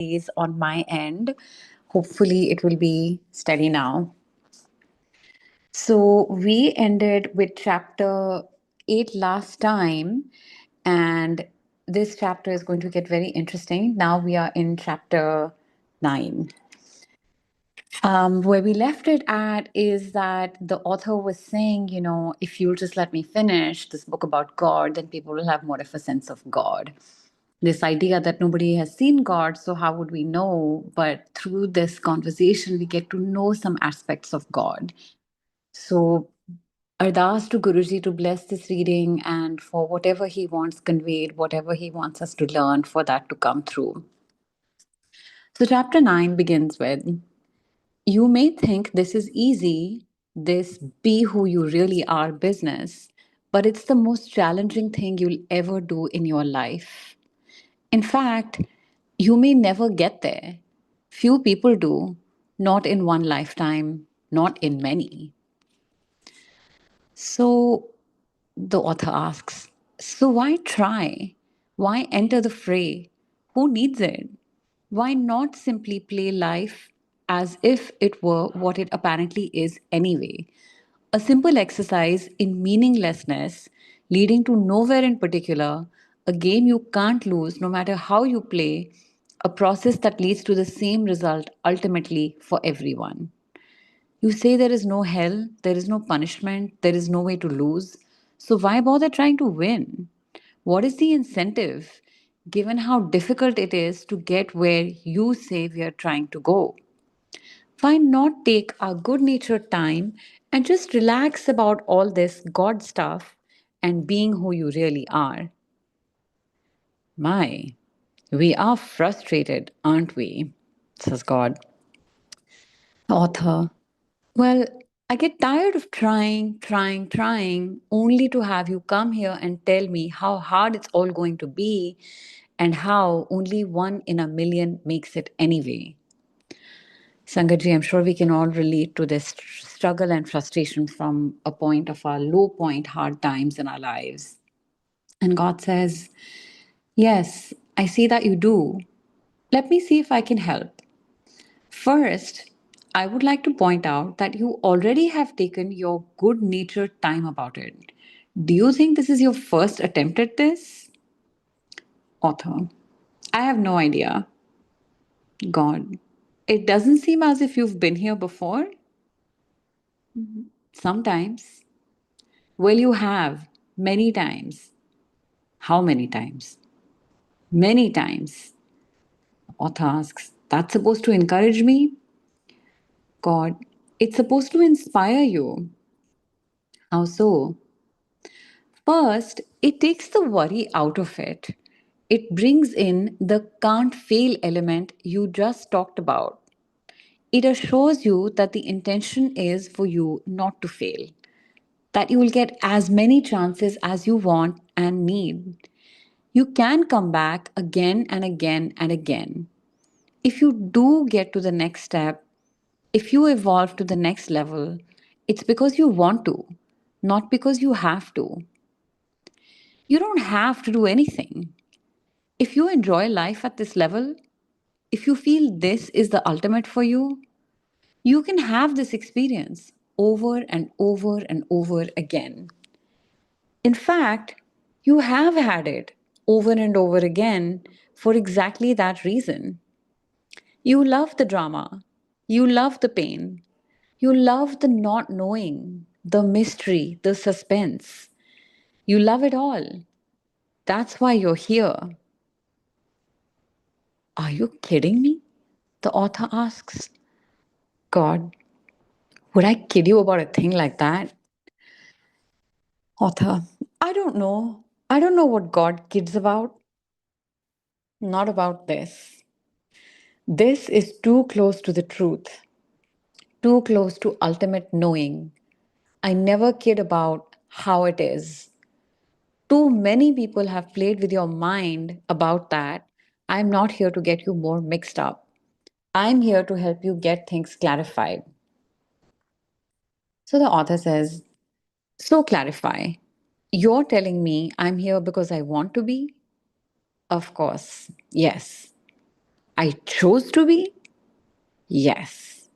delays on my end. Hopefully, it will be steady now. So, we ended with chapter 8 last time, and this chapter is going to get very interesting. Now, we are in chapter 9. Where we left it at is that the author was saying, if you'll just let me finish this book about God, then people will have more of a sense of God. This idea that nobody has seen God, so how would we know? But through this conversation, we get to know some aspects of God. So, Ardas to Guruji to bless this reading and for whatever he wants conveyed, whatever he wants us to learn, for that to come through. So, chapter 9 begins with, you may think this is easy, this be who you really are business, but it's the most challenging thing you'll ever do in your life. In fact, you may never get there. Few people do, not in one lifetime, not in many. So the author asks, so why try? Why enter the fray? Who needs it? Why not simply play life as if it were what it apparently is anyway? A simple exercise in meaninglessness leading to nowhere in particular, a game you can't lose no matter how you play, a process that leads to the same result ultimately for everyone. You say there is no hell, there is no punishment, there is no way to lose. So why bother trying to win? What is the incentive, given how difficult it is to get where you say we are trying to go? Why not take our good natured time and just relax about all this God stuff and being who you really are? My, we are frustrated, aren't we? Says God. Author. Well, I get tired of trying, only to have you come here and tell me how hard it's all going to be and how only one in a million makes it anyway. Sangaji, I'm sure we can all relate to this struggle and frustration from a point of our low point, hard times in our lives. And God says, yes, I see that you do. Let me see if I can help. First, I would like to point out that you already have taken your good natured time about it. Do you think this is your first attempt at this? Author. I have no idea. God. It doesn't seem as if you've been here before. Sometimes. Well, you have. Many times. How many times? Many times. Author asks, that's supposed to encourage me? God. It's supposed to inspire you. How so? First, it takes the worry out of it. It brings in the can't fail element you just talked about. It assures you that the intention is for you not to fail, that you will get as many chances as you want and need. You can come back again and again and again. If you do get to the next step, if you evolve to the next level, it's because you want to, not because you have to. You don't have to do anything. If you enjoy life at this level, if you feel this is the ultimate for you, you can have this experience over and over and over again. In fact, you have had it over and over again for exactly that reason. You love the drama, you love the pain, you love the not knowing, the mystery, the suspense. You love it all. That's why you're here. Are you kidding me? The author asks. God, would I kid you about a thing like that? Author, I don't know. I don't know what God kids about. Not about this. This is too close to the truth, too close to ultimate knowing. I never kid about how it is. Too many people have played with your mind about that. I'm not here to get you more mixed up. I'm here to help you get things clarified. So the author says, so clarify. You're telling me I'm here because I want to be? Of course, yes. I chose to be? Yes.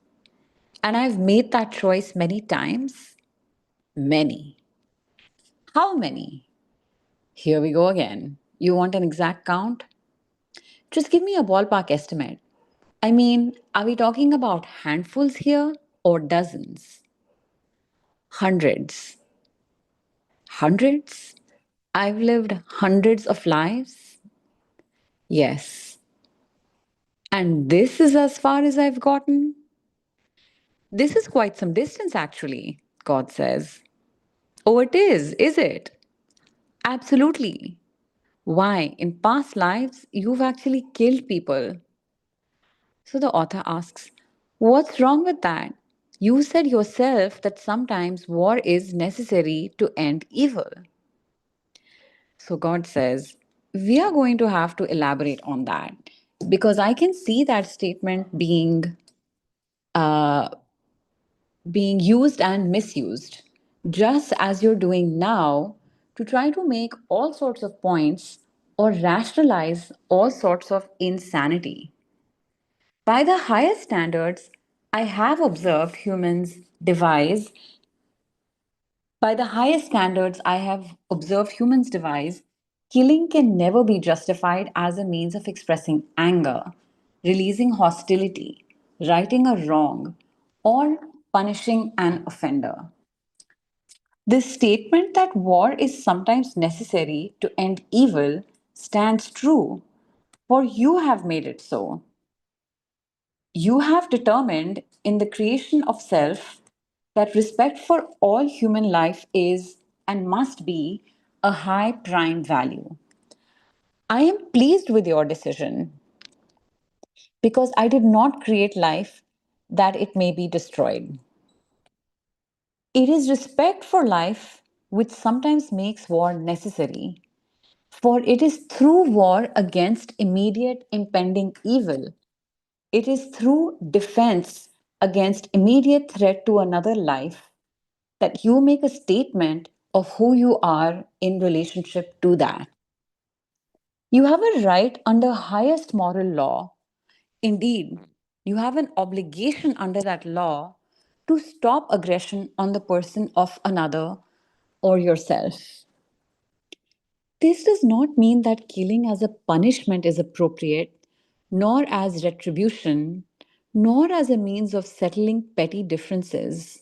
And I've made that choice many times. Many. How many? Here we go again. You want an exact count? Just give me a ballpark estimate. I mean, are we talking about handfuls here or dozens? Hundreds. Hundreds? I've lived hundreds of lives? Yes. And this is as far as I've gotten? This is quite some distance, actually, God says. Oh, it is it? Absolutely. Why? In past lives, you've actually killed people. So the author asks, what's wrong with that? You said yourself that sometimes war is necessary to end evil. So God says, we are going to have to elaborate on that because I can see that statement uh, being used and misused, just as you're doing now, to try to make all sorts of points or rationalize all sorts of insanity. By the highest standards, I have observed humans devise, by the highest standards I have observed humans devise, killing can never be justified as a means of expressing anger, releasing hostility, righting a wrong, or punishing an offender. This statement that war is sometimes necessary to end evil stands true, for you have made it so. You have determined in the creation of self that respect for all human life is and must be a high prime value. I am pleased with your decision because I did not create life that it may be destroyed. It is respect for life which sometimes makes war necessary, for it is through war against immediate impending evil. It is through defense against immediate threat to another life that you make a statement of who you are in relationship to that. You have a right under highest moral law. Indeed, you have an obligation under that law to stop aggression on the person of another or yourself. This does not mean that killing as a punishment is appropriate, nor as retribution, nor as a means of settling petty differences.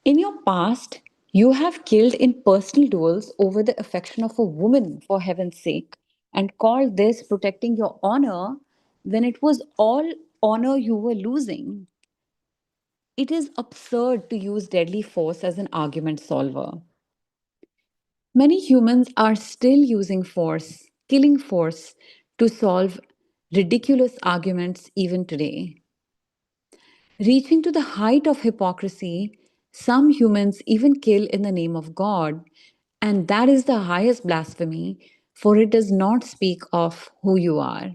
In your past, you have killed in personal duels over the affection of a woman, for heaven's sake, and called this protecting your honor when it was all honor you were losing. It is absurd to use deadly force as an argument solver. Many humans are still using force, killing force, to solve ridiculous arguments even today. Reaching to the height of hypocrisy, some humans even kill in the name of God, and that is the highest blasphemy, for it does not speak of who you are.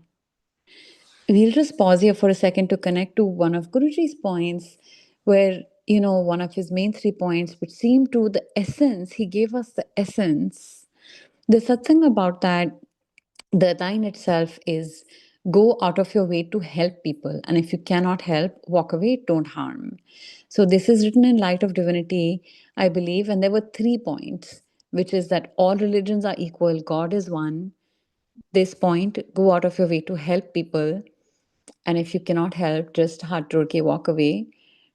We'll just pause here for a second to connect to one of Guruji's points, where, one of his main 3 points, which seem to the essence, he gave us the essence. The satsang about that, the line itself is go out of your way to help people. And if you cannot help, walk away, don't harm. So this is written in light of divinity, I believe. And there were 3 points, which is that all religions are equal, God is one. This point, go out of your way to help people. And if you cannot help, just hat jod ke walk away,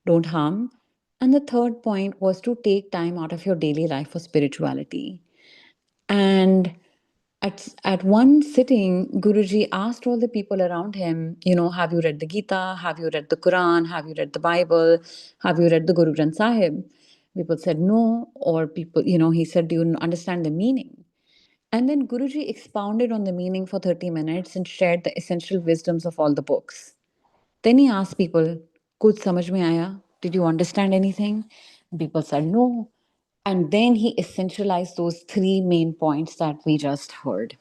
don't harm. And the third point was to take time out of your daily life for spirituality. And at one sitting, Guruji asked all the people around him, have you read the Gita? Have you read the Quran? Have you read the Bible? Have you read the Guru Granth Sahib? People said no, or people, he said, do you understand the meaning? And then Guruji expounded on the meaning for 30 minutes and shared the essential wisdoms of all the books. Then he asked people, kuch samajh mein aaya? Did you understand anything? People said no. And then he essentialized those 3 main points that we just heard.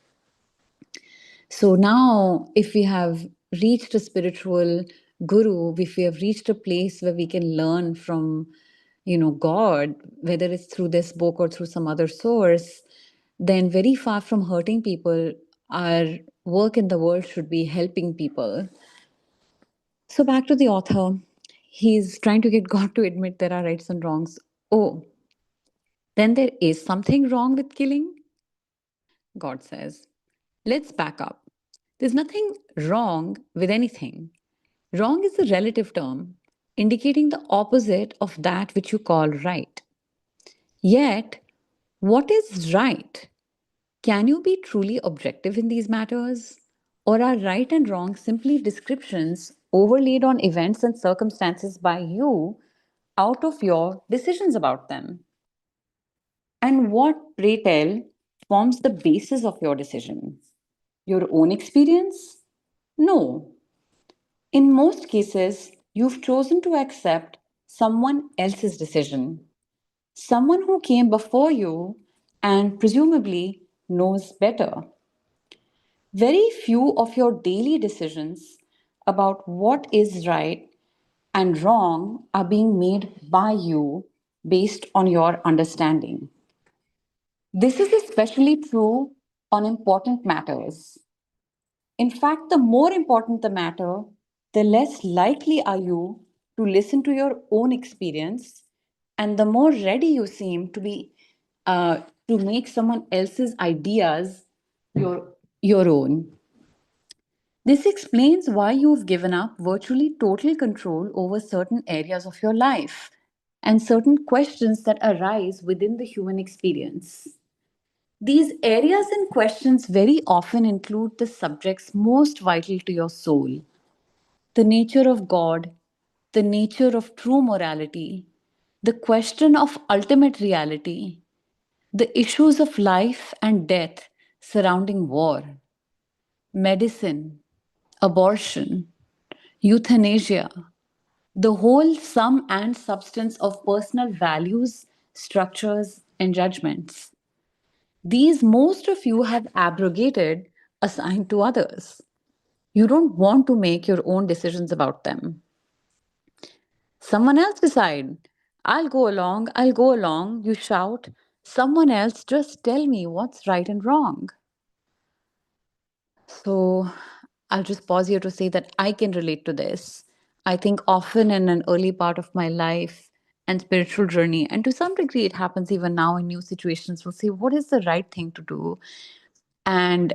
So now, if we have reached a spiritual guru, if we have reached a place where we can learn from, God, whether it's through this book or through some other source, then very far from hurting people, our work in the world should be helping people. So, back to the author. He's trying to get God to admit there are rights and wrongs. Oh, then there is something wrong with killing? God says. Let's back up. There's nothing wrong with anything. Wrong is a relative term, indicating the opposite of that which you call right. Yet, what is right? Can you be truly objective in these matters? Or are right and wrong simply descriptions overlaid on events and circumstances by you out of your decisions about them? And what, pray tell, forms the basis of your decision? Your own experience? No. In most cases, you've chosen to accept someone else's decision, someone who came before you and presumably knows better. Very few of your daily decisions about what is right and wrong are being made by you based on your understanding. This is especially true on important matters. In fact, the more important the matter, the less likely are you to listen to your own experience, and the more ready you seem to be to make someone else's ideas your own. This explains why you've given up virtually total control over certain areas of your life and certain questions that arise within the human experience. These areas and questions very often include the subjects most vital to your soul: the nature of God, the nature of true morality, the question of ultimate reality, the issues of life and death surrounding war, medicine, abortion, euthanasia, the whole sum and substance of personal values, structures, and judgments. These most of you have abrogated, assigned to others. You don't want to make your own decisions about them. Someone else decide. I'll go along, you shout. Someone else just tell me what's right and wrong. So I'll just pause here to say that I can relate to this. I think often in an early part of my life and spiritual journey, and to some degree it happens even now in new situations, we'll say, what is the right thing to do? And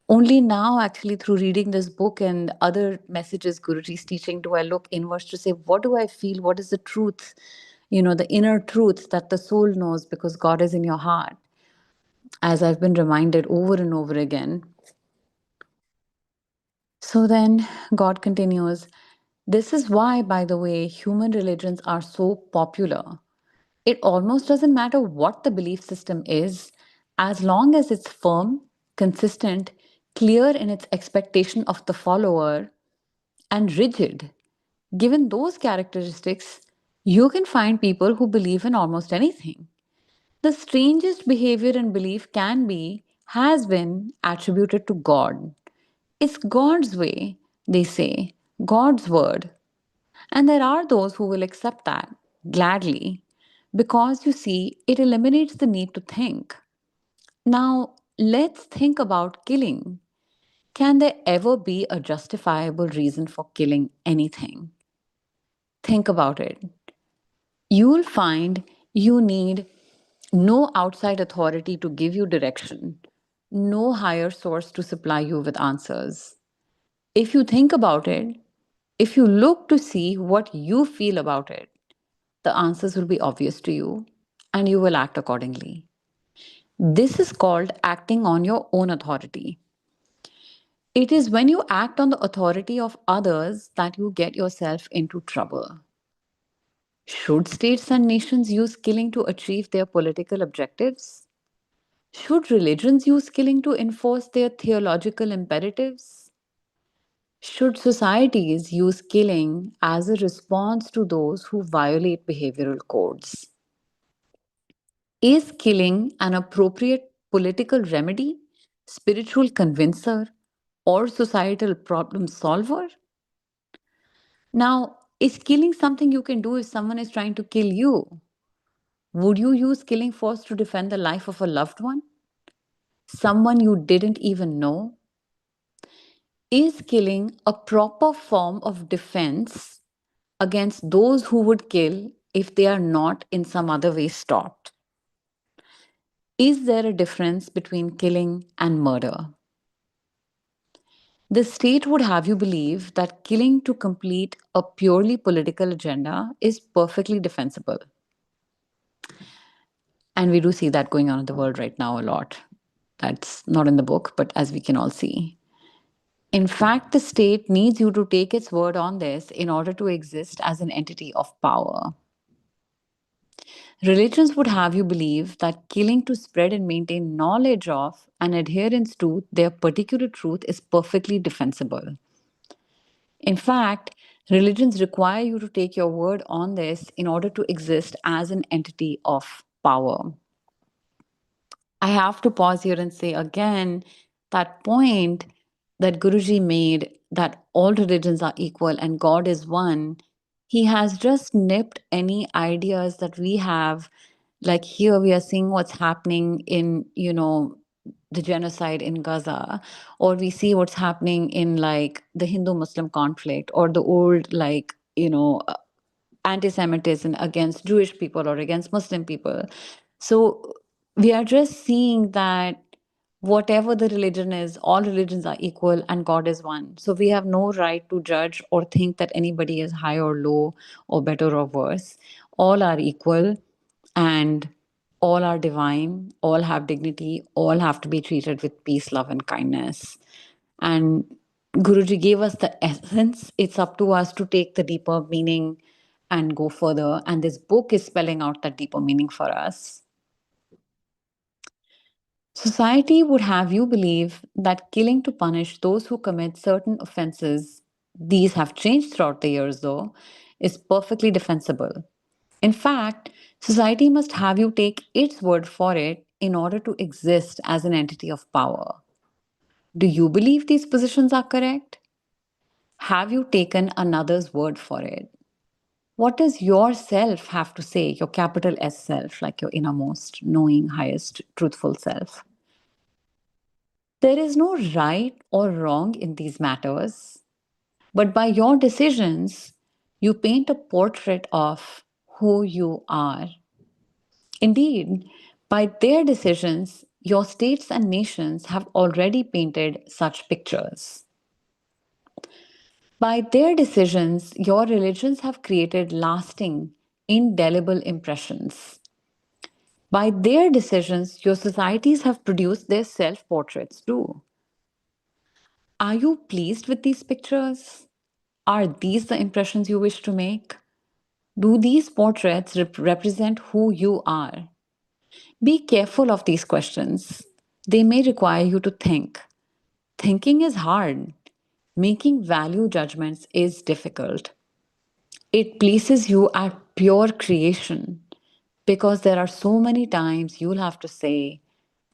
only now, actually, through reading this book and other messages Guruji's teaching, do I look inwards to say, what do I feel? What is the truth? The inner truth that the soul knows because God is in your heart, as I've been reminded over and over again. So then God continues, this is why, by the way, human religions are so popular. It almost doesn't matter what the belief system is, as long as it's firm, consistent, clear in its expectation of the follower, and rigid. Given those characteristics, you can find people who believe in almost anything. The strangest behavior and belief has been attributed to God. It's God's way, they say, God's word. And there are those who will accept that gladly because you see, it eliminates the need to think. Now, let's think about killing. Can there ever be a justifiable reason for killing anything? Think about it. You'll find you need no outside authority to give you direction, no higher source to supply you with answers. If you think about it, if you look to see what you feel about it, the answers will be obvious to you and you will act accordingly. This is called acting on your own authority. It is when you act on the authority of others that you get yourself into trouble. Should states and nations use killing to achieve their political objectives? Should religions use killing to enforce their theological imperatives? Should societies use killing as a response to those who violate behavioral codes? Is killing an appropriate political remedy, spiritual convincer, or societal problem solver? Now, is killing something you can do if someone is trying to kill you? Would you use killing force to defend the life of a loved one? Someone you didn't even know? Is killing a proper form of defense against those who would kill if they are not in some other way stopped? Is there a difference between killing and murder? The state would have you believe that killing to complete a purely political agenda is perfectly defensible. And we do see that going on in the world right now a lot. That's not in the book, but as we can all see. In fact, the state needs you to take its word on this in order to exist as an entity of power. Religions would have you believe that killing to spread and maintain knowledge of and adherence to their particular truth is perfectly defensible. In fact, religions require you to take your word on this in order to exist as an entity of power. I have to pause here and say again that point that Guruji made, that all religions are equal and God is one. He has just nipped any ideas that we have. Like here, we are seeing what's happening in, the genocide in Gaza, or we see what's happening in like the Hindu Muslim conflict, or the old, like, anti-Semitism against Jewish people or against Muslim people. So we are just seeing that whatever the religion is, all religions are equal and God is one. So we have no right to judge or think that anybody is high or low or better or worse. All are equal and all are divine, all have dignity, all have to be treated with peace, love, and kindness. And Guruji gave us the essence. It's up to us to take the deeper meaning and go further. And this book is spelling out that deeper meaning for us. Society would have you believe that killing to punish those who commit certain offenses, these have changed throughout the years though, is perfectly defensible. In fact, society must have you take its word for it in order to exist as an entity of power. Do you believe these positions are correct? Have you taken another's word for it? What does your self have to say, your capital S self, like your innermost, knowing, highest, truthful self? There is no right or wrong in these matters, but by your decisions, you paint a portrait of who you are. Indeed, by their decisions, your states and nations have already painted such pictures. By their decisions, your religions have created lasting, indelible impressions. By their decisions, your societies have produced their self portraits too. Are you pleased with these pictures? Are these the impressions you wish to make? Do these portraits represent who you are? Be careful of these questions. They may require you to think. Thinking is hard. Making value judgments is difficult. It places you at pure creation because there are so many times you'll have to say,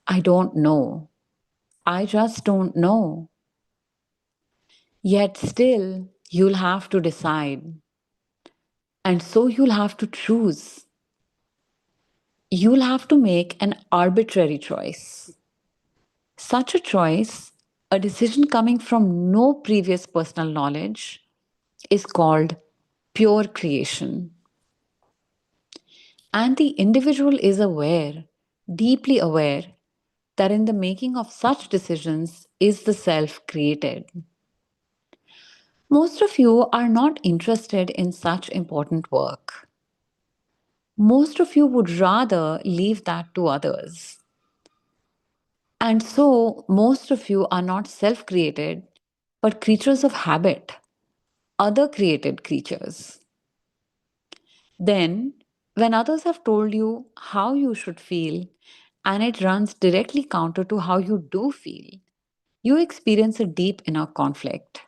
I don't know. I just don't know. Yet still, you'll have to decide. And so you'll have to choose. You'll have to make an arbitrary choice. Such a choice, a decision coming from no previous personal knowledge, is called pure creation. And the individual is aware, deeply aware, that in the making of such decisions is the self created. Most of you are not interested in such important work. Most of you would rather leave that to others. And so, most of you are not self created, but creatures of habit, other created creatures. Then, when others have told you how you should feel, and it runs directly counter to how you do feel, you experience a deep inner conflict.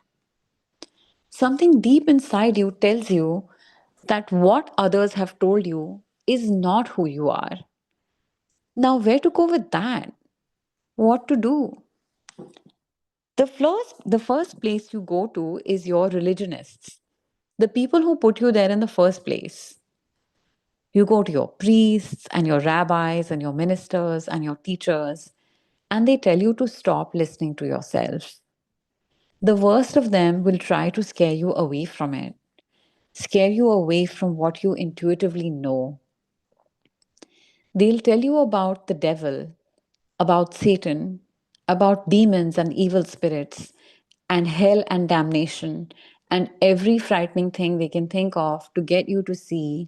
Something deep inside you tells you that what others have told you is not who you are. Now, where to go with that? What to do? The first place you go to is your religionists, the people who put you there in the first place. You go to your priests and your rabbis and your ministers and your teachers, and they tell you to stop listening to yourself. The worst of them will try to scare you away from it, scare you away from what you intuitively know. They'll tell you about the devil, about Satan, about demons and evil spirits, and hell and damnation, and every frightening thing they can think of to get you to see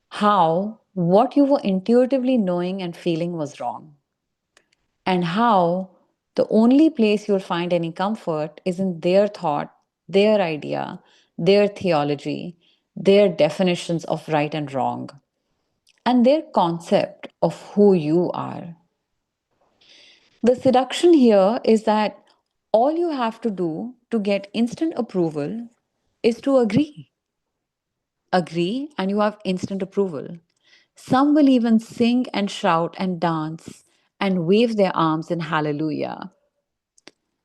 how what you were intuitively knowing and feeling was wrong, and how the only place you'll find any comfort is in their thought, their idea, their theology, their definitions of right and wrong, and their concept of who you are. The seduction here is that all you have to do to get instant approval is to agree. Agree, and you have instant approval. Some will even sing and shout and dance and wave their arms in hallelujah.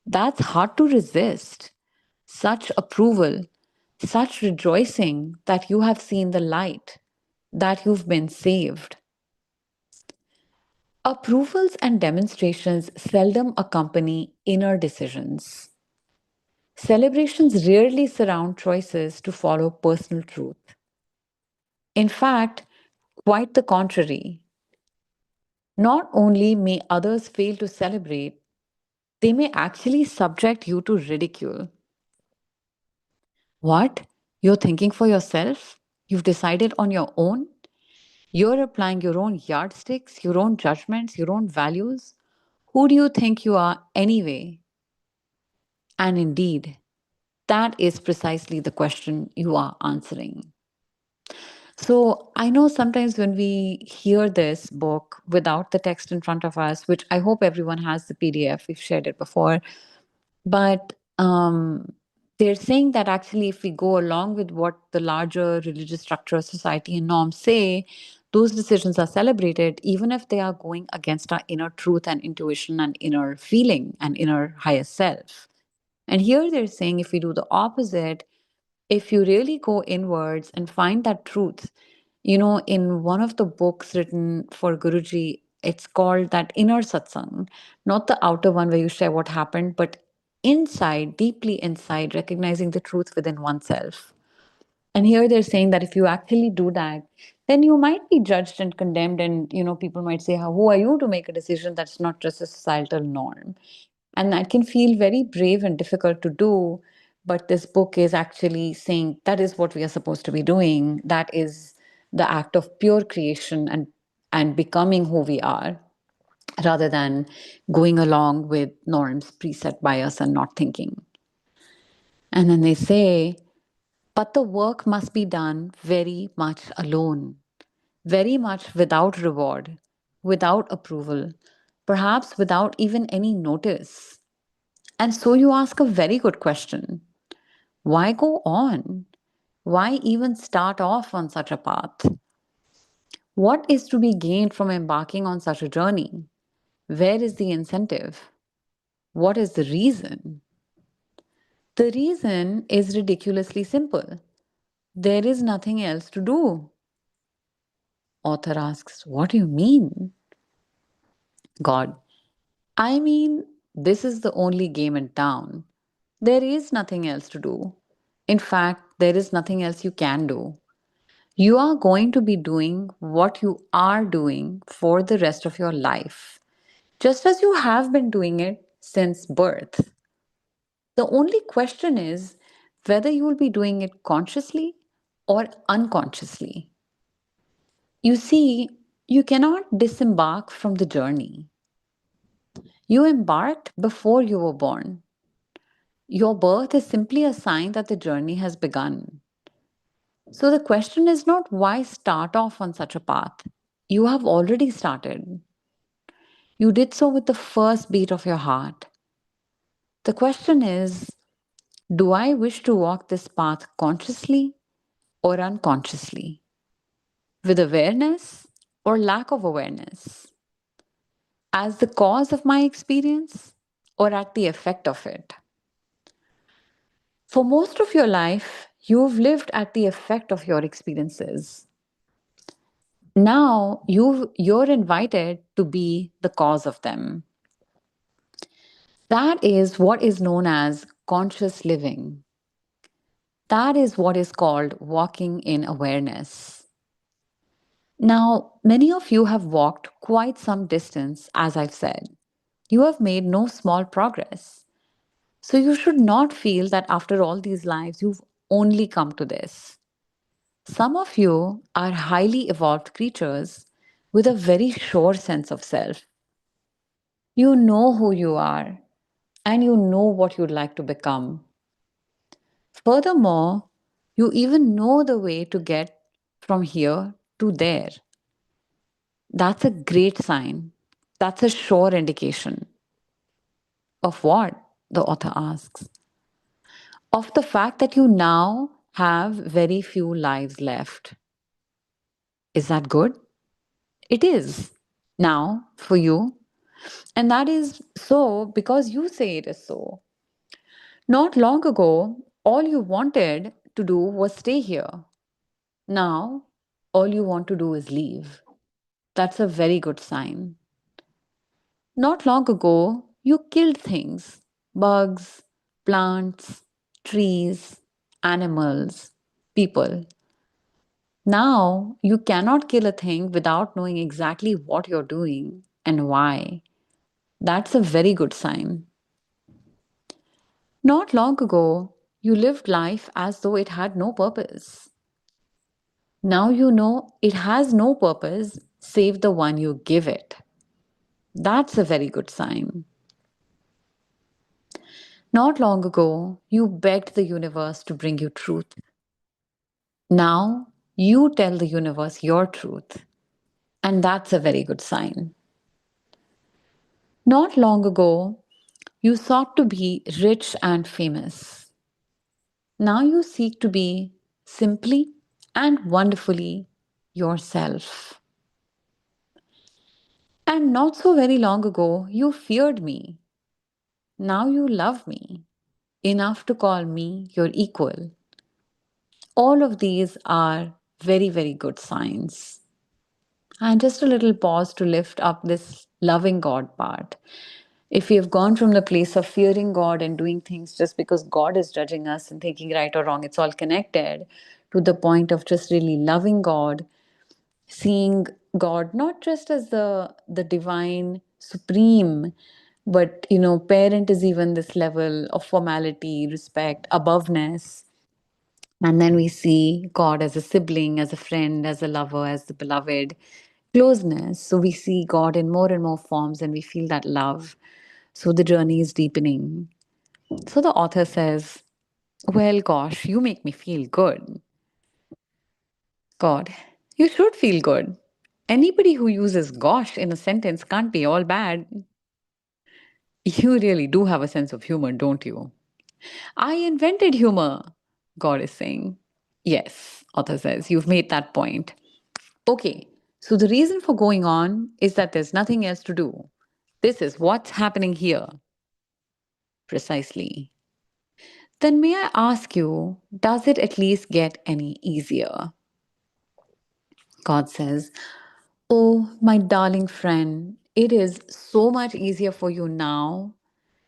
That's hard to resist. Such approval, such rejoicing that you have seen the light, that you've been saved. Approvals and demonstrations seldom accompany inner decisions. Celebrations rarely surround choices to follow personal truth. In fact, quite the contrary. Not only may others fail to celebrate, they may actually subject you to ridicule. What? You're thinking for yourself? You've decided on your own? You're applying your own yardsticks, your own judgments, your own values? Who do you think you are anyway? And indeed, that is precisely the question you are answering. So I know sometimes when we hear this book without the text in front of us, which I hope everyone has the PDF, we've shared it before, but they're saying that actually, if we go along with what the larger religious structure of society and norms say, those decisions are celebrated, even if they are going against our inner truth and intuition and inner feeling and inner higher self. And here they're saying if we do the opposite, if you really go inwards and find that truth, in one of the books written for Guruji, it's called that inner satsang, not the outer one where you share what happened, but inside, deeply inside, recognizing the truth within oneself. And here they're saying that if you actually do that, then you might be judged and condemned, and people might say, who are you to make a decision that's not just a societal norm? And that can feel very brave and difficult to do. But this book is actually saying that is what we are supposed to be doing. That is the act of pure creation and becoming who we are, rather than going along with norms preset by us and not thinking. And then they say, but the work must be done very much alone, very much without reward, without approval, perhaps without even any notice. And so you ask a very good question. Why go on? Why even start off on such a path? What is to be gained from embarking on such a journey? Where is the incentive? What is the reason? The reason is ridiculously simple. There is nothing else to do. Author asks, what do you mean? God, I mean, this is the only game in town. There is nothing else to do. In fact, there is nothing else you can do. You are going to be doing what you are doing for the rest of your life, just as you have been doing it since birth. The only question is whether you will be doing it consciously or unconsciously. You see, you cannot disembark from the journey. You embarked before you were born. Your birth is simply a sign that the journey has begun. So the question is not why start off on such a path. You have already started. You did so with the first beat of your heart. The question is, do I wish to walk this path consciously or unconsciously? With awareness or lack of awareness? As the cause of my experience or at the effect of it? For most of your life, you've lived at the effect of your experiences. Now you're invited to be the cause of them. That is what is known as conscious living. That is what is called walking in awareness. Now, many of you have walked quite some distance, as I've said. You have made no small progress. So you should not feel that after all these lives, you've only come to this. Some of you are highly evolved creatures with a very sure sense of self. You know who you are and you know what you'd like to become. Furthermore, you even know the way to get from here to there. That's a great sign. That's a sure indication. Of what? The author asks. Of the fact that you now have very few lives left. Is that good? It is now for you. And that is so because you say it is so. Not long ago, all you wanted to do was stay here. Now, all you want to do is leave. That's a very good sign. Not long ago, you killed things bugs, plants, trees, animals, people. Now, you cannot kill a thing without knowing exactly what you're doing and why. That's a very good sign. Not long ago, you lived life as though it had no purpose. Now you know it has no purpose save the one you give it. That's a very good sign. Not long ago, you begged the universe to bring you truth. Now you tell the universe your truth. And that's a very good sign. Not long ago, you sought to be rich and famous. Now you seek to be simply and wonderfully yourself. And not so very long ago, you feared me. Now you love me enough to call me your equal. All of these are very, very good signs. And just a little pause to lift up this loving God part. If we have gone from the place of fearing God and doing things just because God is judging us and thinking right or wrong, it's all connected, to the point of just really loving God, seeing God not just as the divine supreme, but parent is even this level of formality, respect, aboveness. And then we see God as a sibling, as a friend, as a lover, as the beloved, closeness. So we see God in more and more forms and we feel that love. So the journey is deepening. So the author says, well, gosh, you make me feel good. God, you should feel good. Anybody who uses gosh in a sentence can't be all bad. You really do have a sense of humor, don't you? I invented humor, God is saying. Yes, author says, you've made that point. Okay, so the reason for going on is that there's nothing else to do. This is what's happening here. Precisely. Then may I ask you, does it at least get any easier? God says, oh, my darling friend, it is so much easier for you now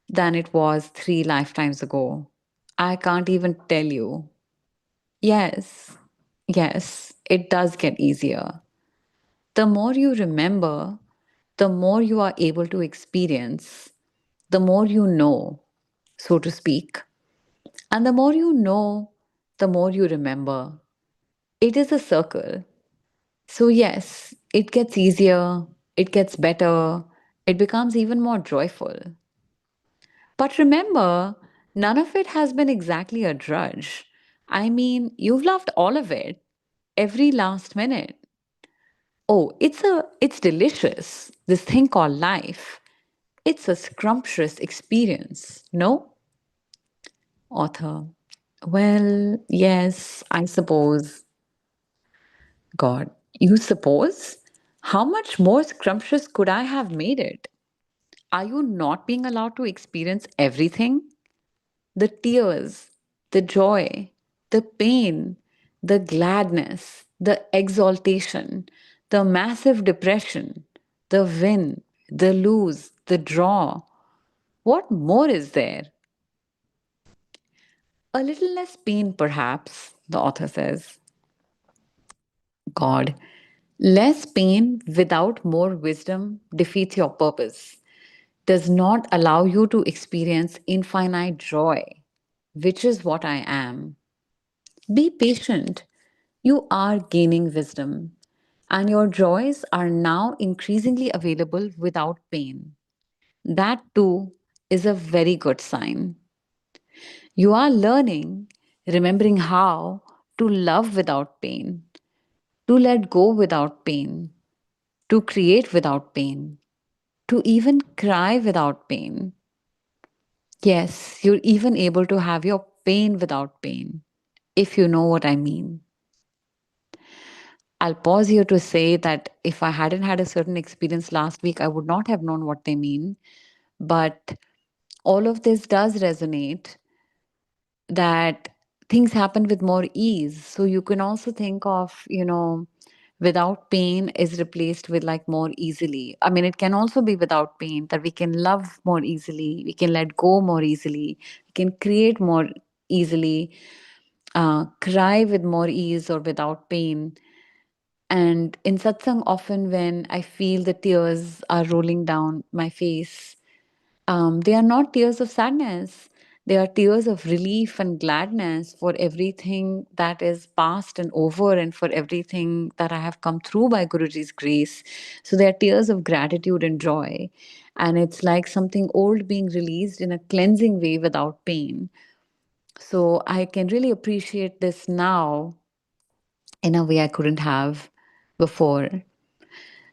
than it was 3 lifetimes ago. I can't even tell you. Yes, yes, it does get easier. The more you remember, the more you are able to experience, the more you know, so to speak. And the more you know, the more you remember. It is a circle. So, yes, it gets easier, it gets better, it becomes even more joyful. But remember, none of it has been exactly a drudge. I mean, you've loved all of it, every last minute. Oh, it's delicious. This thing called life. It's a scrumptious experience, no? Author. Well, yes, I suppose. God, you suppose? How much more scrumptious could I have made it? Are you not being allowed to experience everything? The tears, the joy, the pain, the gladness, the exaltation, the massive depression, the win, the lose, the draw. What more is there? A little less pain, perhaps, the author says. God, less pain without more wisdom defeats your purpose, does not allow you to experience infinite joy, which is what I am. Be patient. You are gaining wisdom, and your joys are now increasingly available without pain. That too is a very good sign. You are learning, remembering how to love without pain, to let go without pain, to create without pain, to even cry without pain. Yes, you're even able to have your pain without pain, if you know what I mean. I'll pause here to say that if I hadn't had a certain experience last week, I would not have known what they mean. But all of this does resonate, that things happen with more ease. So you can also think of, without pain is replaced with like more easily. I mean, it can also be without pain, that we can love more easily, we can let go more easily, we can create more easily, cry with more ease or without pain. And in satsang, often when I feel the tears are rolling down my face, they are not tears of sadness. They are tears of relief and gladness for everything that is past and over, and for everything that I have come through by Guruji's grace. So they are tears of gratitude and joy. And it's like something old being released in a cleansing way without pain. So I can really appreciate this now in a way I couldn't have before.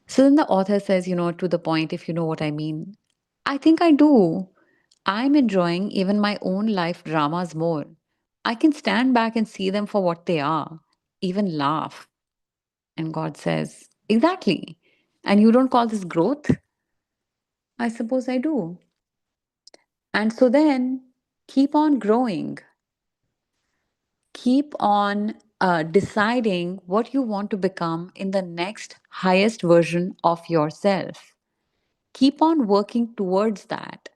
So then the author says, to the point, if you know what I mean. I think I do. I'm enjoying even my own life dramas more. I can stand back and see them for what they are, even laugh. And God says, exactly. And you don't call this growth? I suppose I do. And so then keep on growing, keep on deciding what you want to become in the next highest version of yourself. Keep on working towards that.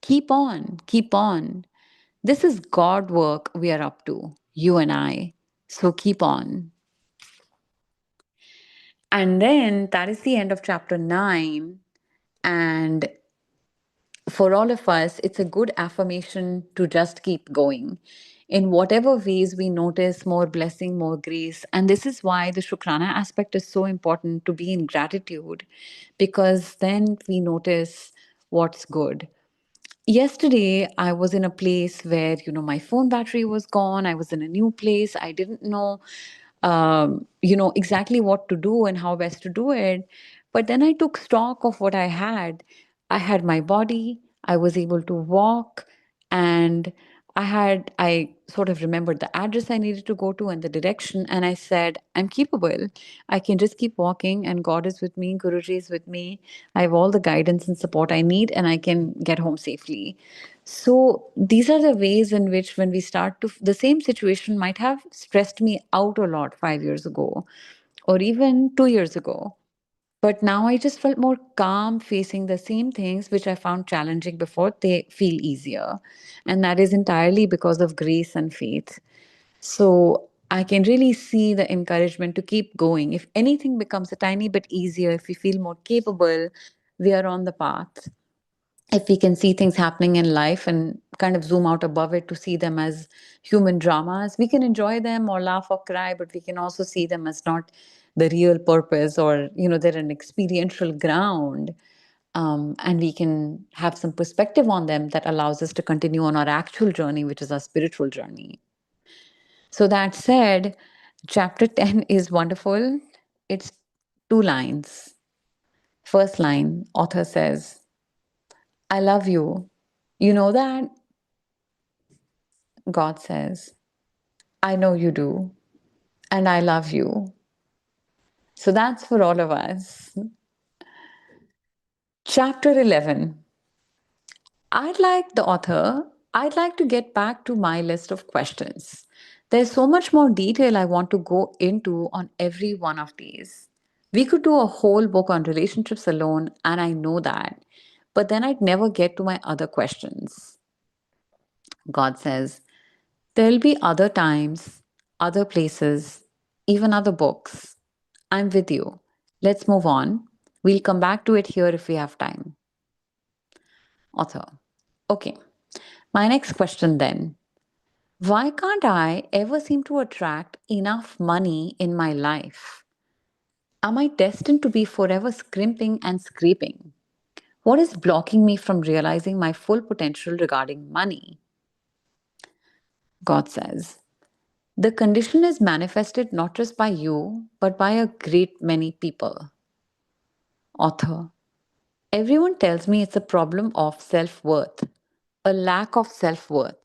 Keep on, keep on. This is God work we are up to, you and I. So keep on. And then that is the end of chapter 9. And for all of us, it's a good affirmation to just keep going. In whatever ways we notice more blessing, more grace. And this is why the Shukrana aspect is so important, to be in gratitude, because then we notice what's good. Yesterday I was in a place where my phone battery was gone. I was in a new place. I didn't know exactly what to do and how best to do it. But then I took stock of what I had my body, I was able to walk, and I sort of remembered the address I needed to go to and the direction, and I said, I'm capable. I can just keep walking, and God is with me, Guruji is with me. I have all the guidance and support I need, and I can get home safely. So these are the ways in which, when we start to, the same situation might have stressed me out a lot 5 years ago, or even 2 years ago. But now I just felt more calm facing the same things which I found challenging before. They feel easier. And that is entirely because of grace and faith. So I can really see the encouragement to keep going. If anything becomes a tiny bit easier, if we feel more capable, we are on the path. If we can see things happening in life and kind of zoom out above it to see them as human dramas, we can enjoy them or laugh or cry, but we can also see them as not the real purpose, or they're an experiential ground. And we can have some perspective on them that allows us to continue on our actual journey, which is our spiritual journey. So that said, chapter 10 is wonderful. It's two lines. First line, author says, I love you. You know that? God says, I know you do, and I love you. So that's for all of us. Chapter 11. I'd like to get back to my list of questions. There's so much more detail I want to go into on every one of these. We could do a whole book on relationships alone, and I know that. But then I'd never get to my other questions. God says, there'll be other times, other places, even other books. I'm with you. Let's move on. We'll come back to it here if we have time. Author. Okay. My next question then. Why can't I ever seem to attract enough money in my life? Am I destined to be forever scrimping and scraping? What is blocking me from realizing my full potential regarding money? God says, the condition is manifested not just by you, but by a great many people. Author. Everyone tells me it's a problem of self worth, a lack of self worth.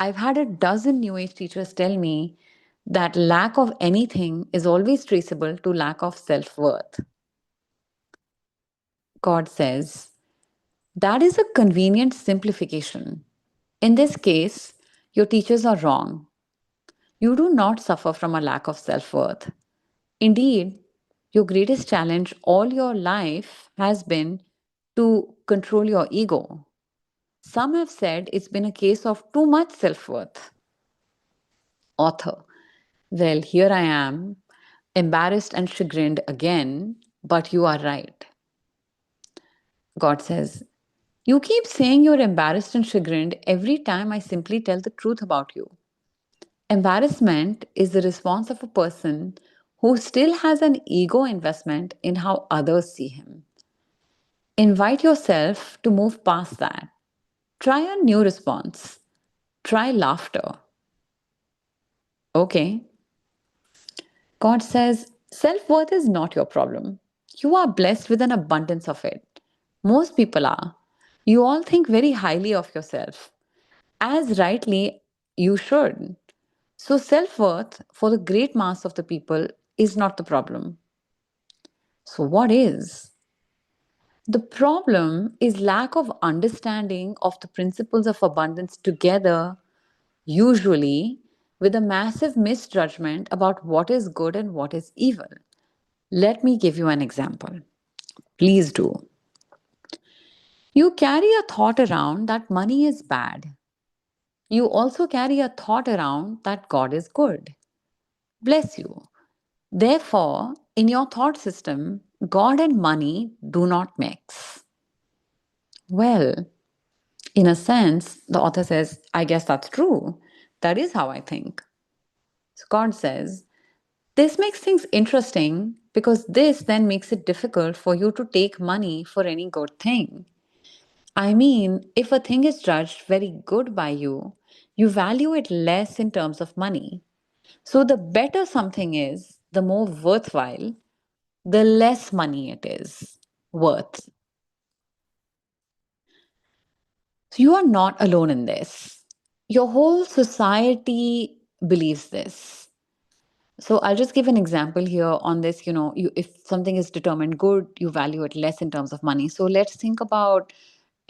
I've had a dozen New Age teachers tell me that lack of anything is always traceable to lack of self worth. God says, that is a convenient simplification. In this case, your teachers are wrong. You do not suffer from a lack of self worth. Indeed, your greatest challenge all your life has been to control your ego. Some have said it's been a case of too much self worth. Author. Well, here I am, embarrassed and chagrined again, but you are right. God says, you keep saying you're embarrassed and chagrined every time I simply tell the truth about you. Embarrassment is the response of a person who still has an ego investment in how others see him. Invite yourself to move past that. Try a new response. Try laughter. Okay. God says self worth is not your problem. You are blessed with an abundance of it. Most people are. You all think very highly of yourself, as rightly you should. So, self worth for the great mass of the people is not the problem. So, what is? The problem is lack of understanding of the principles of abundance together, usually with a massive misjudgment about what is good and what is evil. Let me give you an example. Please do. You carry a thought around that money is bad. You also carry a thought around that God is good. Bless you. Therefore, in your thought system, God and money do not mix. Well, in a sense, the author says, I guess that's true. That is how I think. So God says, this makes things interesting because this then makes it difficult for you to take money for any good thing. I mean, if a thing is judged very good by you, you value it less in terms of money. So the better something is, the more worthwhile, the less money it is worth. So you are not alone in this. Your whole society believes this. So I'll just give an example here on this. If something is determined good, you value it less in terms of money. So let's think about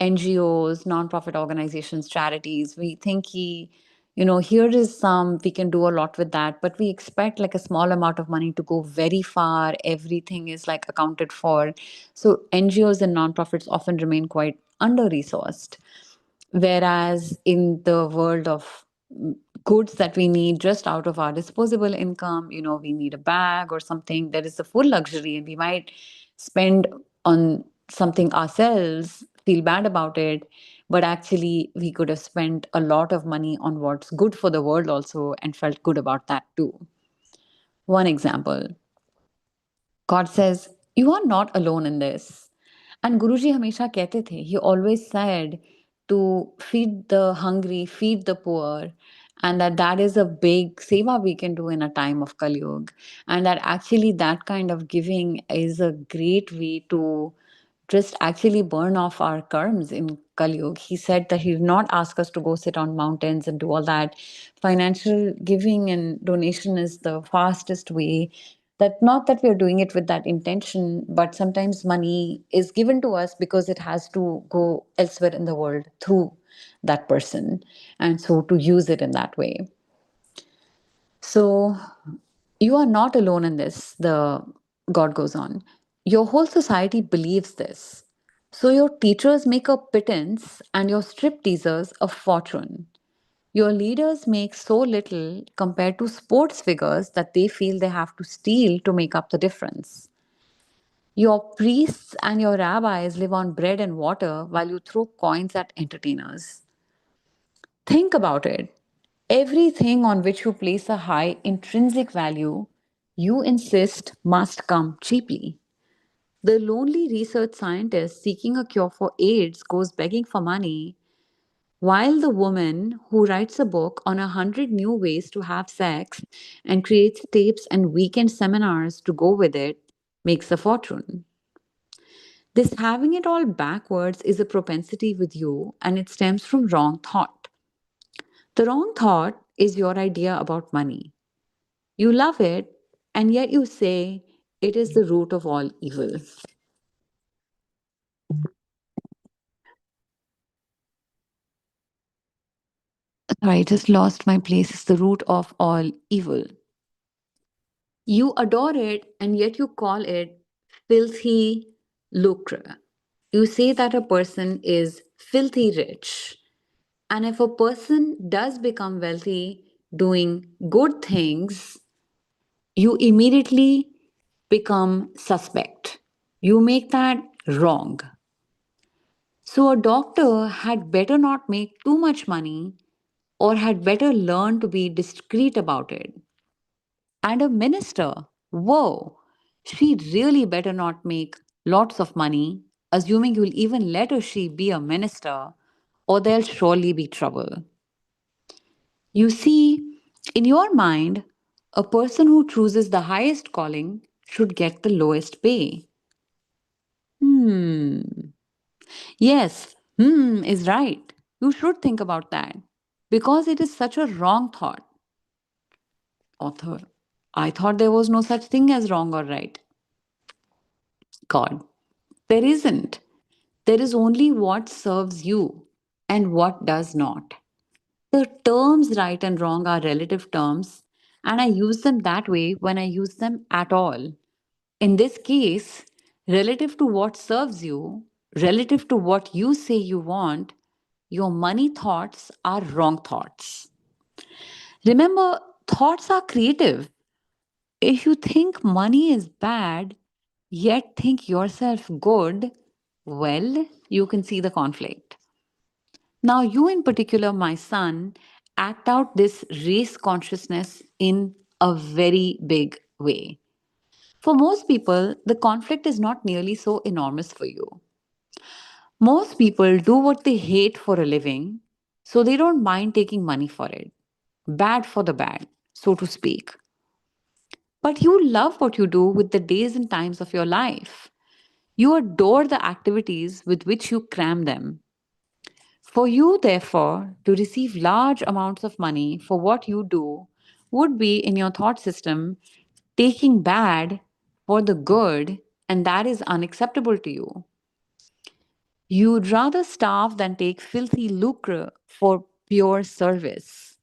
NGOs, non-profit organizations, charities. We think here is some, we can do a lot with that, but we expect like a small amount of money to go very far. Everything is like accounted for. So NGOs and non-profits often remain quite under-resourced. Whereas in the world of goods that we need just out of our disposable income, we need a bag or something that is a full luxury, and we might spend on something ourselves, feel bad about it, but actually we could have spent a lot of money on what's good for the world also and felt good about that too. One example. God says, you are not alone in this. And Guruji हमेशा कहते थे, he always said to feed the hungry, feed the poor, and that is a big seva we can do in a time of Kali Yuga. And that actually that kind of giving is a great way to just actually burn off our karms in Kali Yuga. He said that he did not ask us to go sit on mountains and do all that. Financial giving and donation is the fastest way. That not that we are doing it with that intention, but sometimes money is given to us because it has to go elsewhere in the world through that person. And so to use it in that way. So you are not alone in this, the God goes on. Your whole society believes this. So your teachers make a pittance and your strip teasers a fortune. Your leaders make so little compared to sports figures that they feel they have to steal to make up the difference. Your priests and your rabbis live on bread and water while you throw coins at entertainers. Think about it. Everything on which you place a high intrinsic value, you insist must come cheaply. The lonely research scientist seeking a cure for AIDS goes begging for money, while the woman who writes a book on 100 new ways to have sex and creates tapes and weekend seminars to go with it makes a fortune. This having it all backwards is a propensity with you, and it stems from wrong thought. The wrong thought is your idea about money. You love it, and yet you say it is the root of all evil. Sorry, I just lost my place. It's the root of all evil. You adore it, and yet you call it filthy lucre. You say that a person is filthy rich. And if a person does become wealthy doing good things, you immediately become suspect. You make that wrong. So a doctor had better not make too much money or had better learn to be discreet about it. And a minister, whoa, she really better not make lots of money, assuming you'll even let her she be a minister, or there'll surely be trouble. You see, in your mind, a person who chooses the highest calling should get the lowest pay. Hmm. Yes, is right. You should think about that. Because it is such a wrong thought. Author, I thought there was no such thing as wrong or right. God, there isn't. There is only what serves you and what does not. The terms right and wrong are relative terms, and I use them that way when I use them at all. In this case, relative to what serves you, relative to what you say you want, your money thoughts are wrong thoughts. Remember, thoughts are creative. If you think money is bad, yet think yourself good, well, you can see the conflict. Now, you in particular, my son, act out this race consciousness in a very big way. For most people, the conflict is not nearly so enormous for you. Most people do what they hate for a living, so they don't mind taking money for it. Bad for the bad, so to speak. But you love what you do with the days and times of your life. You adore the activities with which you cram them. For you, therefore, to receive large amounts of money for what you do would be in your thought system taking bad for the good, and that is unacceptable to you. You'd rather starve than take filthy lucre for pure service,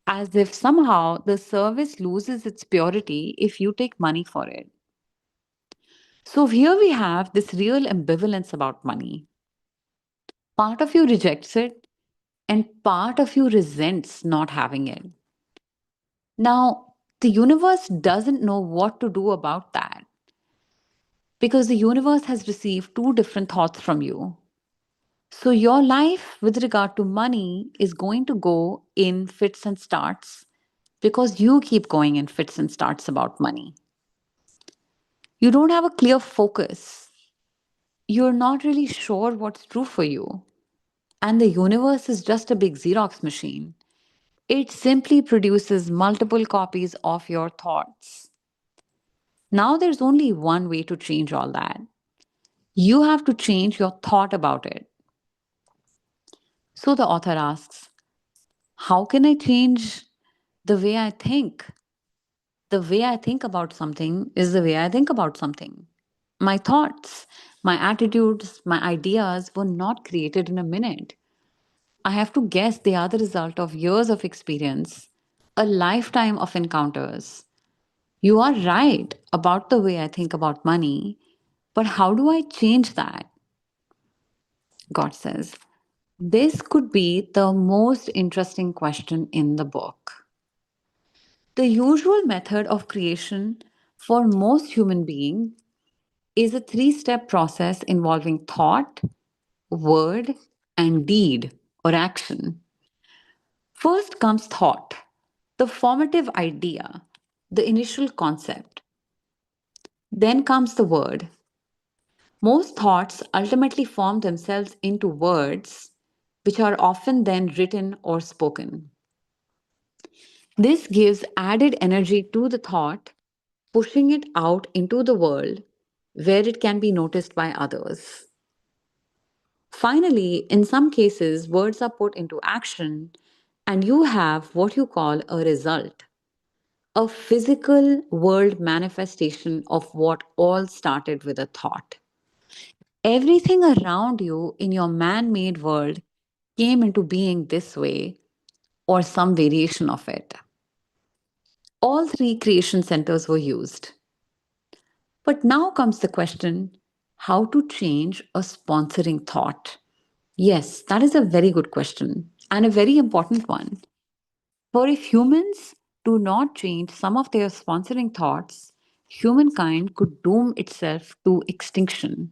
as if somehow the service loses its purity if you take money for it. So here we have this real ambivalence about money. Part of you rejects it, and part of you resents not having it. Now, the universe doesn't know what to do about that because the universe has received two different thoughts from you. So, your life with regard to money is going to go in fits and starts because you keep going in fits and starts about money. You don't have a clear focus. You're not really sure what's true for you. And the universe is just a big Xerox machine. It simply produces multiple copies of your thoughts. Now, there's only one way to change all that. You have to change your thought about it. So the author asks, how can I change the way I think? The way I think about something is the way I think about something. My thoughts, my attitudes, my ideas were not created in a minute. I have to guess they are the result of years of experience, a lifetime of encounters. You are right about the way I think about money, but how do I change that? God says, this could be the most interesting question in the book. The usual method of creation for most human beings is a three-step process involving thought, word, and deed or action. First comes thought, the formative idea, the initial concept. Then comes the word. Most thoughts ultimately form themselves into words, which are often then written or spoken. This gives added energy to the thought, pushing it out into the world where it can be noticed by others. Finally, in some cases, words are put into action and you have what you call a result, a physical world manifestation of what all started with a thought. Everything around you in your man made world came into being this way or some variation of it. All three creation centers were used. But now comes the question, how to change a sponsoring thought? Yes, that is a very good question and a very important one. For if humans do not change some of their sponsoring thoughts, humankind could doom itself to extinction.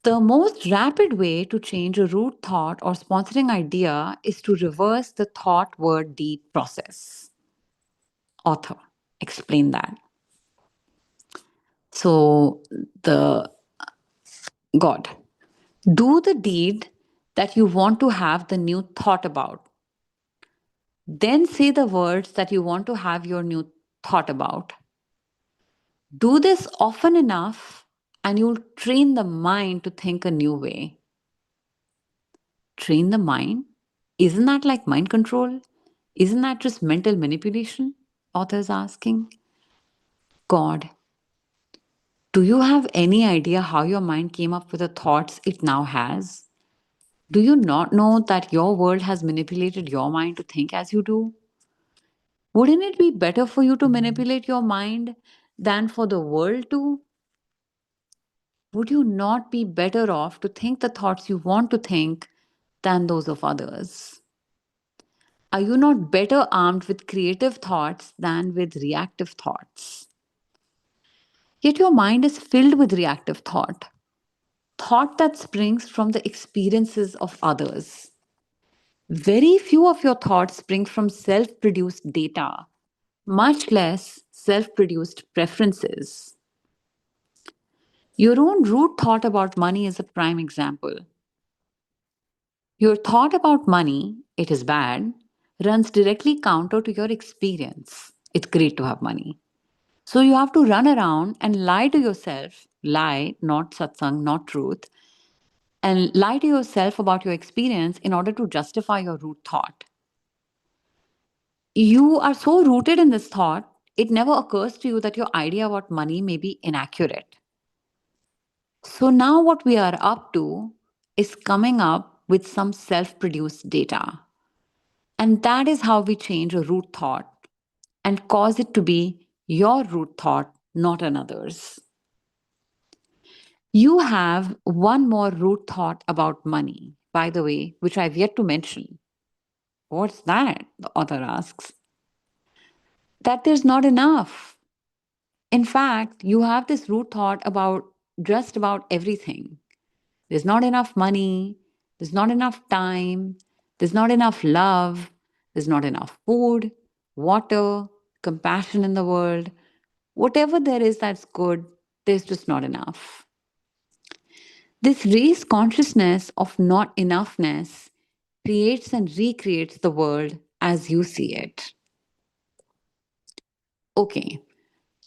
The most rapid way to change a root thought or sponsoring idea is to reverse the thought word deed process. Author, explain that. So, the God, do the deed that you want to have the new thought about. Then say the words that you want to have your new thought about. Do this often enough, and you'll train the mind to think a new way. Train the mind? Isn't that like mind control? Isn't that just mental manipulation? Author is asking. God, do you have any idea how your mind came up with the thoughts it now has? Do you not know that your world has manipulated your mind to think as you do? Wouldn't it be better for you to manipulate your mind than for the world to? Would you not be better off to think the thoughts you want to think than those of others? Are you not better armed with creative thoughts than with reactive thoughts? Yet your mind is filled with reactive thought, thought that springs from the experiences of others. Very few of your thoughts spring from self produced data, much less self produced preferences. Your own root thought about money is a prime example. Your thought about money, it is bad, runs directly counter to your experience. It's great to have money. So you have to run around and lie to yourself, lie, not satsang, not truth, and lie to yourself about your experience in order to justify your root thought. You are so rooted in this thought, it never occurs to you that your idea about money may be inaccurate. So now what we are up to is coming up with some self produced data. And that is how we change a root thought and cause it to be your root thought, not another's. You have one more root thought about money, by the way, which I've yet to mention. What's that? The author asks. That there's not enough. In fact, you have this root thought about just about everything. There's not enough money, there's not enough time, there's not enough love, there's not enough food, water, compassion in the world. Whatever there is that's good, there's just not enough. This raised consciousness of not enoughness creates and recreates the world as you see it. Okay,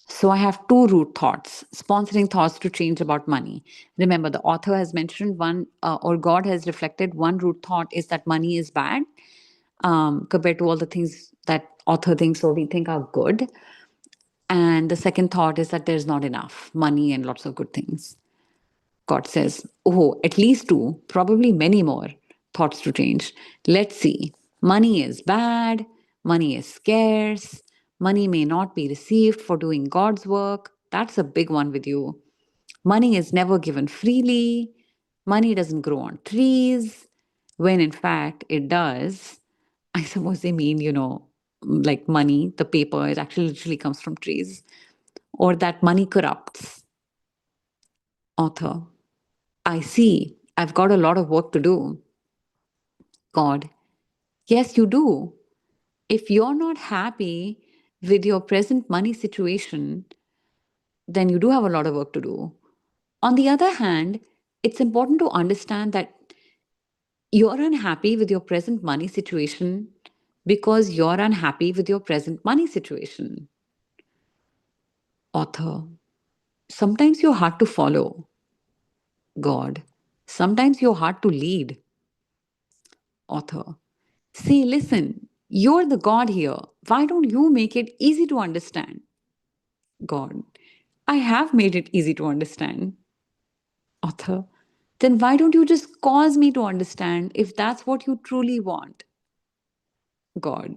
so I have two root thoughts, sponsoring thoughts to change about money. Remember, the author has mentioned one, or God has reflected one root thought is that money is bad compared to all the things that author thinks or we think are good. And the second thought is that there's not enough money and lots of good things. God says, oh, at least two, probably many more thoughts to change. Let's see. Money is bad. Money is scarce. Money may not be received for doing God's work. That's a big one with you. Money is never given freely. Money doesn't grow on trees, when in fact it does. I suppose they mean, like money, the paper, it actually literally comes from trees, or that money corrupts. Author, I see. I've got a lot of work to do. God, yes, you do. If you're not happy with your present money situation, then you do have a lot of work to do. On the other hand, it's important to understand that you're unhappy with your present money situation because you're unhappy with your present money situation. Author, sometimes you're hard to follow. God, sometimes you're hard to lead. Author, see, listen, you're the God here. Why don't you make it easy to understand? God, I have made it easy to understand. Author, then why don't you just cause me to understand if that's what you truly want? God,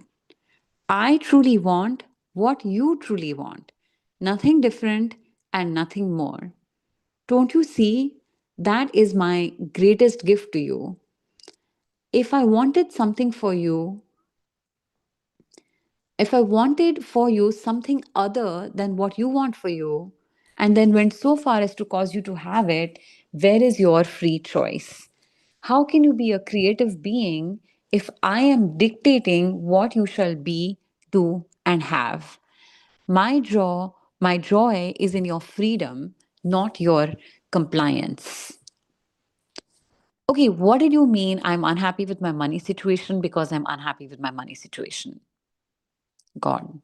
I truly want what you truly want. Nothing different and nothing more. Don't you see? That is my greatest gift to you. If I wanted something for you, if I wanted for you something other than what you want for you, and then went so far as to cause you to have it, where is your free choice? How can you be a creative being if I am dictating what you shall be, do, and have? My joy is in your freedom, not your compliance. Okay, what did you mean I'm unhappy with my money situation because I'm unhappy with my money situation? God.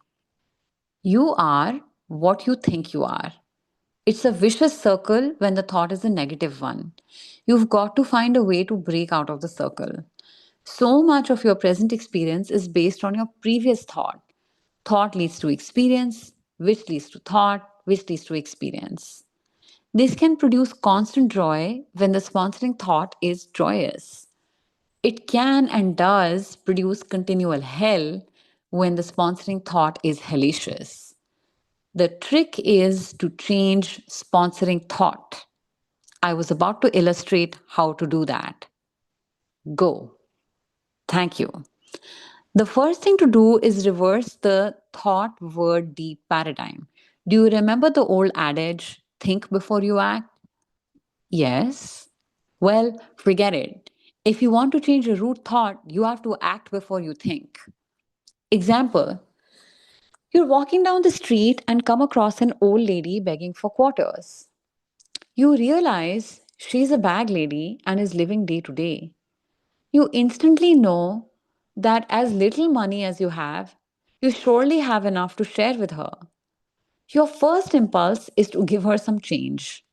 You are what you think you are. It's a vicious circle when the thought is a negative one. You've got to find a way to break out of the circle. So much of your present experience is based on your previous thought. Thought leads to experience, which leads to thought, which leads to experience. This can produce constant joy when the sponsoring thought is joyous. It can and does produce continual hell when the sponsoring thought is hellacious. The trick is to change sponsoring thought. I was about to illustrate how to do that. Go. Thank you. The first thing to do is reverse the thought word deed paradigm. Do you remember the old adage, think before you act? Yes. Well, forget it. If you want to change a root thought, you have to act before you think. Example, you're walking down the street and come across an old lady begging for quarters. You realize she's a bag lady and is living day to day. You instantly know that as little money as you have, you surely have enough to share with her. Your first impulse is to give her some change.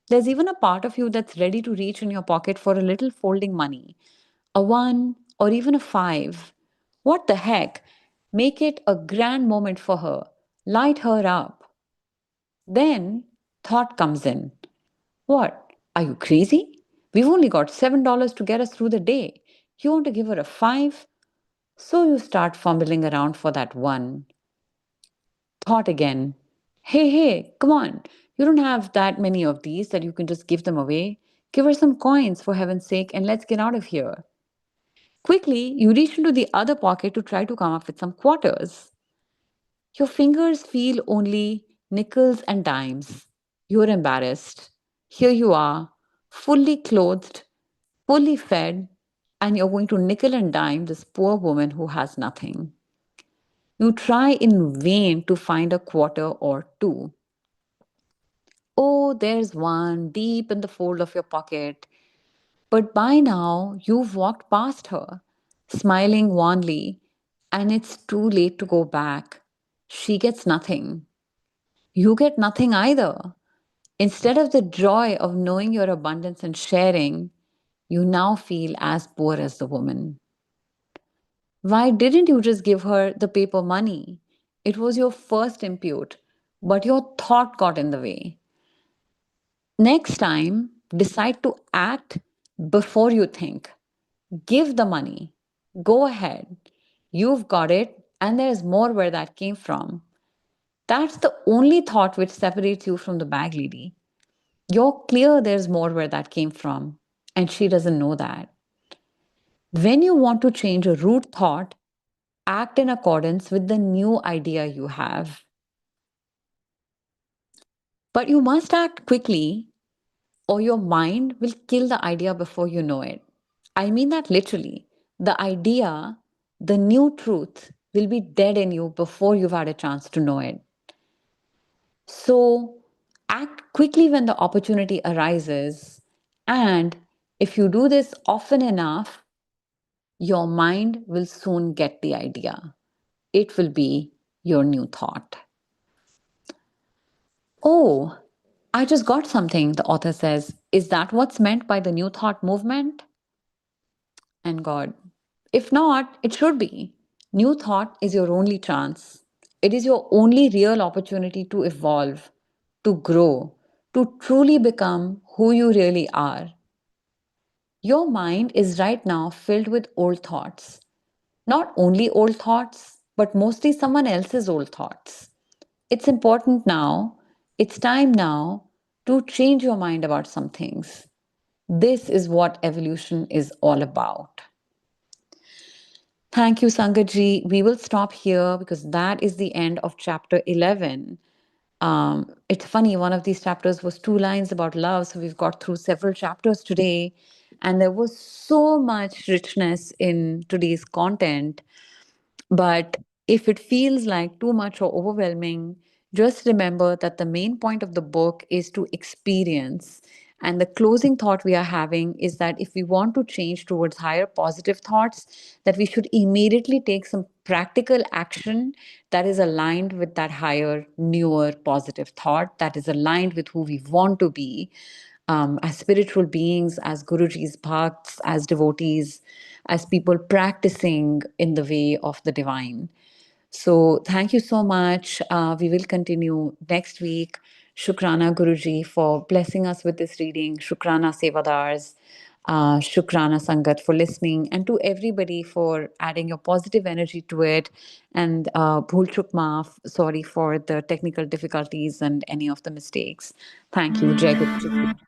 There's even a part of you that's ready to reach in your pocket for a little folding money, a one or even a five. What the heck? Make it a grand moment for her. Light her up. Then thought comes in. What? Are you crazy? We've only got $7 to get us through the day. You want to give her a five? So you start fumbling around for that one. Thought again. Hey, hey, come on. You don't have that many of these that you can just give them away. Give her some coins for heaven's sake and let's get out of here. Quickly, you reach into the other pocket to try to come up with some quarters. Your fingers feel only nickels and dimes. You're embarrassed. Here you are, fully clothed, fully fed, and you're going to nickel and dime this poor woman who has nothing. You try in vain to find a quarter or two. Oh, there's one deep in the fold of your pocket. But by now, you've walked past her, smiling wanly, and it's too late to go back. She gets nothing. You get nothing either. Instead of the joy of knowing your abundance and sharing, you now feel as poor as the woman. Why didn't you just give her the paper money? It was your first impute, but your thought got in the way. Next time, decide to act before you think. Give the money. Go ahead. You've got it, and there's more where that came from. That's the only thought which separates you from the bag lady. You're clear there's more where that came from. And she doesn't know that. When you want to change a root thought, act in accordance with the new idea you have. But you must act quickly, or your mind will kill the idea before you know it. I mean that literally. The idea, the new truth, will be dead in you before you've had a chance to know it. So act quickly when the opportunity arises. And if you do this often enough, your mind will soon get the idea. It will be your new thought. Oh, I just got something, the author says. Is that what's meant by the New Thought movement? And God, if not, it should be. New Thought is your only chance. It is your only real opportunity to evolve, to grow, to truly become who you really are. Your mind is right now filled with old thoughts. Not only old thoughts, but mostly someone else's old thoughts. It's important now, it's time now to change your mind about some things. This is what evolution is all about. Thank you, Sangaji. We will stop here because that is the end of chapter 11. It's funny, one of these chapters was 2 lines about love. So we've got through several chapters today, and there was so much richness in today's content. But if it feels like too much or overwhelming, just remember that the main point of the book is to experience. And the closing thought we are having is that if we want to change towards higher positive thoughts, that we should immediately take some practical action that is aligned with that higher, newer positive thought, that is aligned with who we want to be as spiritual beings, as Guruji's bhakts, as devotees, as people practicing in the way of the divine. So, thank you so much. We will continue next week. Shukrana Guruji for blessing us with this reading. Shukrana Sevadars. Shukrana Sangat for listening, and to everybody for adding your positive energy to it. And Bhul Chuk Maaf, sorry for the technical difficulties and any of the mistakes. Thank you. Jai Guruji.